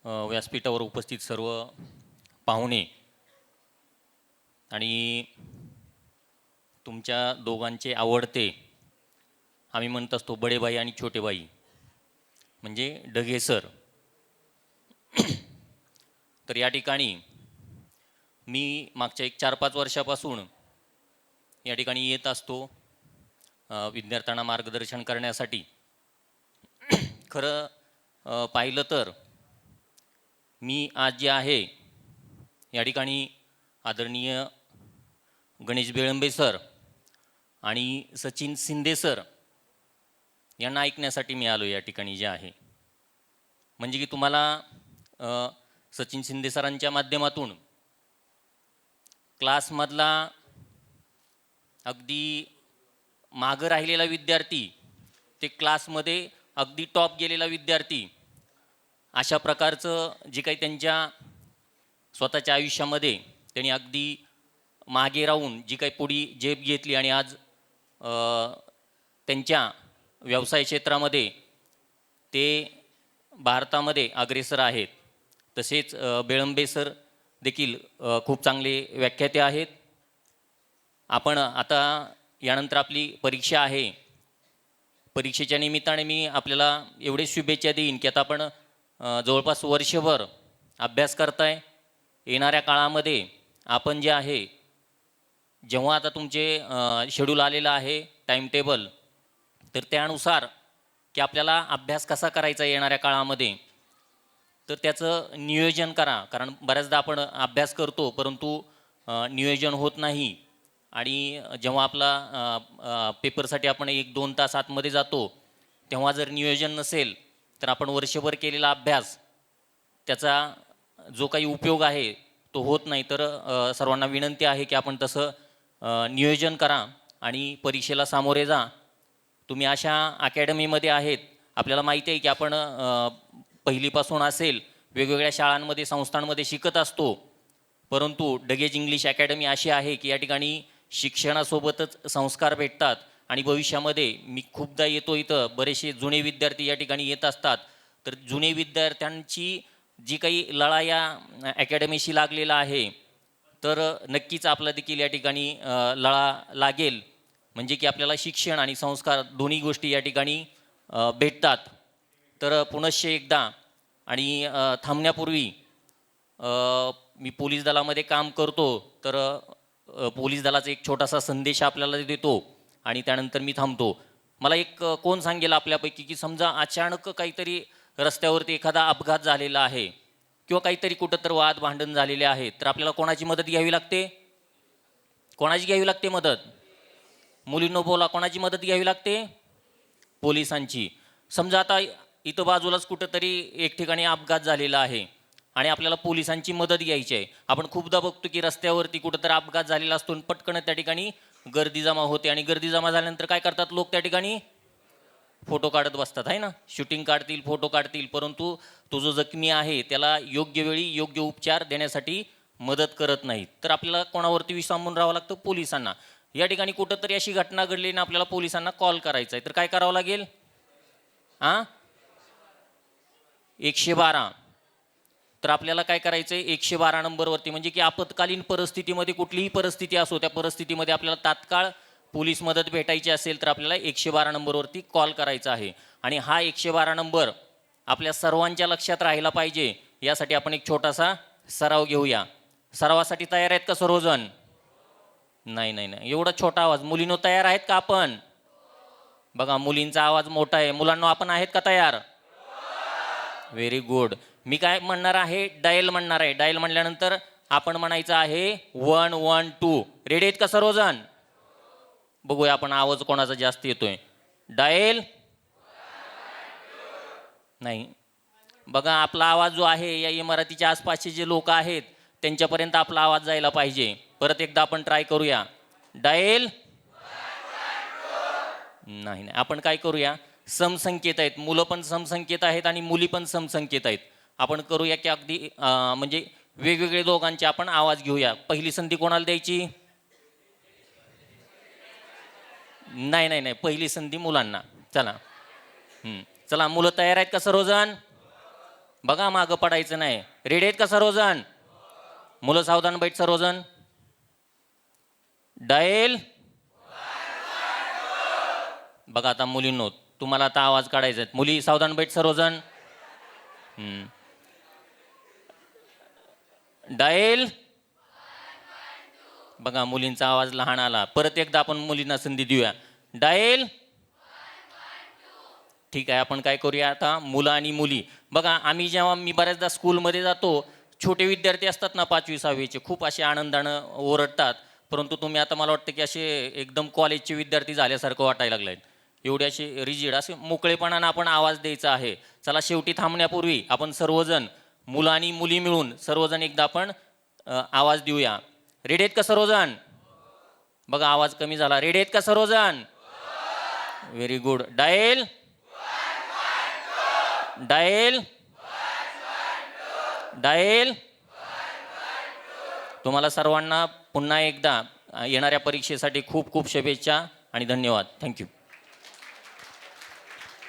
व्यासपीठावर उपस्थित सर्व पाहुणे आणि तुमच्या दोघांचे आवडते आम्ही म्हणत असतो बडेबाई आणि छोटेबाई म्हणजे ढगे सर. तर या ठिकाणी मी मागच्या 4-5 वर्षापासून या ठिकाणी येत असतो विद्यार्थ्यांना मार्गदर्शन करण्यासाठी. खरं पाहिलं तर मी आज जे आहे या ठिकाणी आदरणीय गणेश बेळंबे सर आणि सचिन शिंदे सर यांना ऐकण्यासाठी मी आलो या ठिकाणी जे आहे. म्हणजे की तुम्हाला सचिन शिंदे सरांच्या माध्यमातून क्लासमधला अगदी मागं राहिलेला विद्यार्थी ते क्लासमध्ये अगदी टॉप गेलेला विद्यार्थी अशा प्रकारचं जे काही त्यांच्या स्वतःच्या आयुष्यामध्ये त्यांनी अगदी मागे राहून जी काही पुढी झेप घेतली आणि आज त्यांच्या व्यवसाय क्षेत्रामध्ये ते भारतामध्ये अग्रेसर आहेत. तसेच बेळंबे सर देखील खूप चांगले व्याख्याते आहेत. आपण आता यानंतर आपली परीक्षा आहे. परीक्षेच्या निमित्ताने मी आपल्याला एवढे शुभेच्छा देईन की आता आपण जवळपास वर्षभर अभ्यास करताय. येणाऱ्या काळामध्ये आपण जे आहे जेव्हा आता तुमचे शेड्यूल आलेलं आहे टाईम टेबल तर त्यानुसार की आपल्याला अभ्यास कसा करायचा येणाऱ्या काळामध्ये तर त्याचं नियोजन करा. कारण बऱ्याचदा आपण अभ्यास करतो परंतु नियोजन होत नाही आणि जेव्हा आपला पेपरसाठी आपण 1-2 तास आतमध्ये जातो तेव्हा जर नियोजन नसेल तर आपण वर्षभर केलेला अभ्यास त्याचा जो काही उपयोग आहे तो होत नाही. तर सर्वांना विनंती आहे की आपण तसं नियोजन करा आणि परीक्षेला सामोरे जा. तुम्ही अशा अकॅडमीमध्ये आहेत. आपल्याला माहिती आहे की आपण पहिलीपासून असेल वेगवेगळ्या शाळांमध्ये संस्थांमध्ये शिकत असतो. परंतु डगेज इंग्लिश अकॅडमी अशी आहे की या ठिकाणी शिक्षणासोबतच संस्कार भेटतात आणि भविष्यामध्ये मी खूपदा येतो इथं बरेचसे जुने विद्यार्थी या ठिकाणी येत असतात. तर जुने विद्यार्थ्यांची जी काही लळा या अकॅडमीशी लागलेला आहे तर नक्कीच आपला देखील या ठिकाणी लळा लागेल. म्हणजे की आपल्याला शिक्षण आणि संस्कार दोन्ही गोष्टी या ठिकाणी भेटतात. तर पुनश्च एकदा आणि थांबण्यापूर्वी मी पोलीस दलामध्ये काम करतो तर पोलीस दलाचा एक छोटासा संदेश आपल्याला देतो आणि त्यानंतर मी थांबतो. मला एक कोण सांगेल आपल्यापैकी की समजा अचानक काहीतरी रस्त्यावरती एखादा अपघात झालेला आहे किंवा काहीतरी कुठं तर वाद भांडण झालेले आहे तर आपल्याला कोणाची मदत घ्यावी लागते? कोणाची घ्यावी लागते मदत? मुलींनो बोला, कोणाची मदत घ्यावी लागते? पोलिसांची. समजा आता इथं बाजूलाच कुठंतरी एक ठिकाणी अपघात झालेला आहे आणि आपल्याला पोलिसांची मदत घ्यायची आहे. आपण खूपदा बघतो की रस्त्यावरती कुठंतरी अपघात झालेला असतो आणि पटकन त्या ठिकाणी गर्दी जमा होते आणि गर्दी जमा झाल्यानंतर काय करतात लोक? त्या ठिकाणी फोटो काढत बसतात आहे ना. शूटिंग काढतील, फोटो काढतील, परंतु तो जो जखमी आहे त्याला योग्य वेळी योग्य उपचार देण्यासाठी मदत करत नाहीत. तर आपल्याला कोणावरती विश्वास राहावं लागतं? पोलिसांना. या ठिकाणी कुठंतरी अशी घटना घडली ना आपल्याला पोलिसांना कॉल करायचा आहे तर काय करावं लागेल? 112. तर आपल्याला काय करायचं आहे? 112 नंबरवरती म्हणजे की आपत्कालीन परिस्थितीमध्ये कुठलीही परिस्थिती असो त्या परिस्थितीमध्ये आपल्याला तात्काळ पोलीस मदत भेटायची असेल तर आपल्याला 112 नंबरवरती कॉल करायचा आहे. आणि हा 112 नंबर आपल्या सर्वांच्या लक्षात राहिला पाहिजे यासाठी आपण एक छोटासा सराव घेऊया. सरावासाठी तयार आहेत का सर्वजण? नाही नाही नाही एवढा छोटा आवाज. मुलींनो तयार आहेत का आपण? बघा मुलींचा आवाज मोठा आहे. मुलांनो आपण आहेत का तयार? Very good. मी काय म्हणणार आहे? डायल म्हणणार आहे. डायल म्हणल्यानंतर आपण म्हणायचं आहे 112. रेडी आहेत का सर्वजण? बघूया आपण आवाज कोणाचा जास्त येतोय. डायल. नाही बघा आपला आवाज जो आहे या इमारतीच्या आसपासचे जे लोक आहेत त्यांच्यापर्यंत आपला आवाज जायला पाहिजे. परत एकदा आपण ट्राय करूया. डायल. नाही नाही आपण काय करूया? समसंकेत आहेत. मुलं पण समसंकेत आहेत आणि मुली पण समसंकेत आहेत. आपण करूया की अगदी म्हणजे वेगवेगळे दोघांचे आपण आवाज घेऊया. पहिली संधी कोणाला द्यायची? नाही नाही नाही पहिली संधी मुलांना. चला चला मुलं तयार आहेत का सर्वजण? बघा मागं पडायचं नाही. रेडी आहेत का सर्वजण? मुलं सावधान बैठ सर्वजण. डायल. बघा आता मुलींनो, तुम्हाला आता आवाज काढायचा आहे. मुली सावधान बैठ सर्वजण. डायल. बघा मुलींचा आवाज लहान आला. परत एकदा आपण मुलींना संधी देऊया. डायल. ठीक आहे, आपण काय करूया आता, मुलं आणि मुली. बघा मी बऱ्याचदा स्कूलमध्ये जातो, छोटे विद्यार्थी असतात ना 5वी 6वीचे, खूप असे आनंदानं ओरडतात. परंतु तुम्ही आता मला वाटतं की असे एकदम कॉलेजचे विद्यार्थी झाल्यासारखं वाटायला लागलं आहे. एवढे असे रिजिड, असे मोकळेपणानं आपण आवाज द्यायचा आहे. चला, शेवटी थांबण्यापूर्वी आपण सर्वजण, मुलं आणि मुली मिळून सर्वजण एकदा आपण आवाज देऊया. रेडी आहेत का सर्वजण? बघा आवाज कमी झाला. रेडी आहेत का सर्वजण? Very good. Dial. Dial. Dial. तुम्हाला सर्वांना पुन्हा एकदा येणाऱ्या परीक्षेसाठी खूप खूप शुभेच्छा आणि धन्यवाद. थँक्यू.